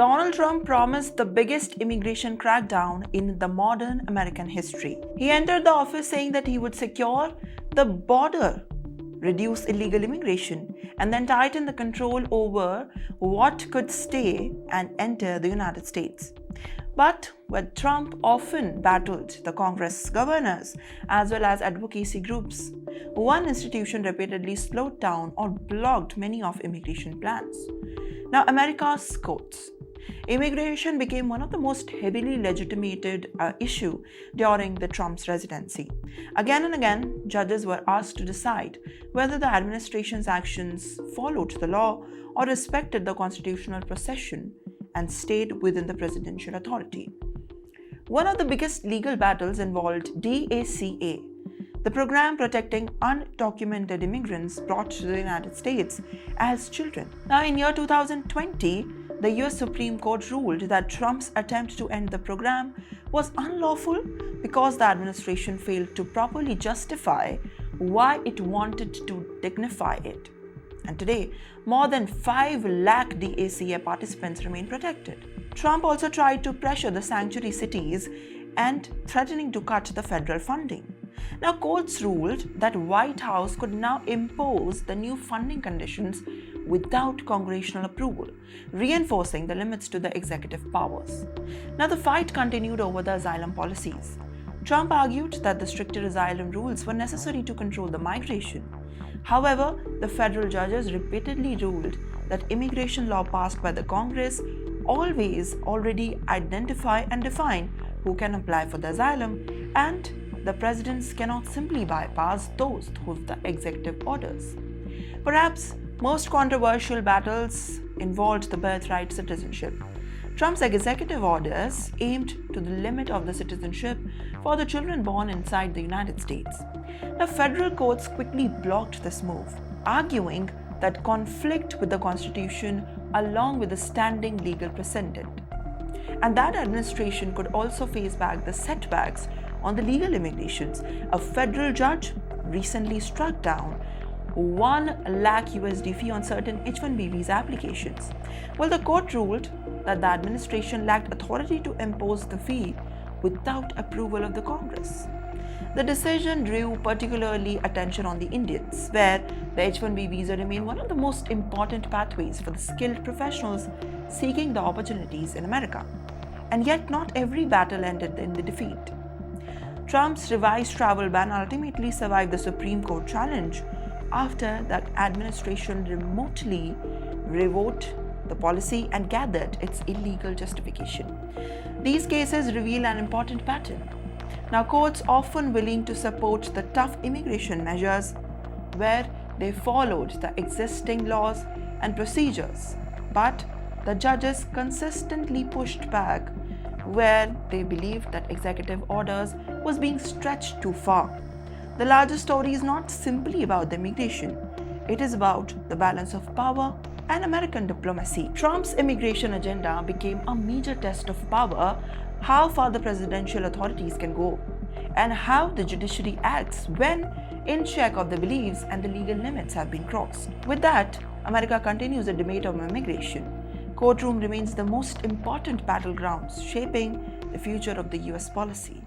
Donald Trump promised the biggest immigration crackdown in the modern American history. He entered the office saying that he would secure the border, reduce illegal immigration, and then tighten the control over what could stay and enter the United States. But where Trump often battled the Congress governors as well as advocacy groups, one institution repeatedly slowed down or blocked many of immigration plans. Now, America's courts. Immigration became one of the most heavily legitimated issue during the Trump's presidency. Again and again, judges were asked to decide whether the administration's actions followed the law or respected the constitutional procession and stayed within the presidential authority. One of the biggest legal battles involved DACA, the program protecting undocumented immigrants brought to the United States as children. Now, in year 2020, the US Supreme Court ruled that Trump's attempt to end the program was unlawful because the administration failed to properly justify why it wanted to dignify it. And today, more than 5 lakh DACA participants remain protected. Trump also tried to pressure the sanctuary cities and threatening to cut the federal funding. Now, courts ruled that White House could now impose the new funding conditions without congressional approval, reinforcing the limits to the executive powers. Now, the fight continued over the asylum policies. Trump argued that the stricter asylum rules were necessary to control the migration. However, the federal judges repeatedly ruled that immigration law passed by the Congress always already identify and define who can apply for the asylum, and the presidents cannot simply bypass those through the executive orders. Perhaps most controversial battles involved the birthright citizenship. Trump's executive orders aimed to the limit of the citizenship for the children born inside the United States. The federal courts quickly blocked this move, arguing that conflict with the Constitution along with the standing legal precedent, and that administration could also face back the setbacks on the legal immigrations. A federal judge recently struck down 1 lakh USD fee on certain H-1B visa applications. Well, the court ruled that the administration lacked authority to impose the fee without approval of the Congress. The decision drew particularly attention on the Indians, where the H-1B visa remained one of the most important pathways for the skilled professionals seeking the opportunities in America. And yet, not every battle ended in the defeat. Trump's revised travel ban ultimately survived the Supreme Court challenge after the administration remotely revoked the policy and gathered its illegal justification. These cases reveal an important pattern. Now, courts often willing to support the tough immigration measures where they followed the existing laws and procedures, but the judges consistently pushed back where they believed that executive orders was being stretched too far. The larger story is not simply about the immigration. It is about the balance of power and American diplomacy. Trump's immigration agenda became a major test of power, how far the presidential authorities can go, and how the judiciary acts when in check of the beliefs and the legal limits have been crossed. With that, America continues the debate of immigration. Courtroom remains the most important battlegrounds shaping the future of the US policy.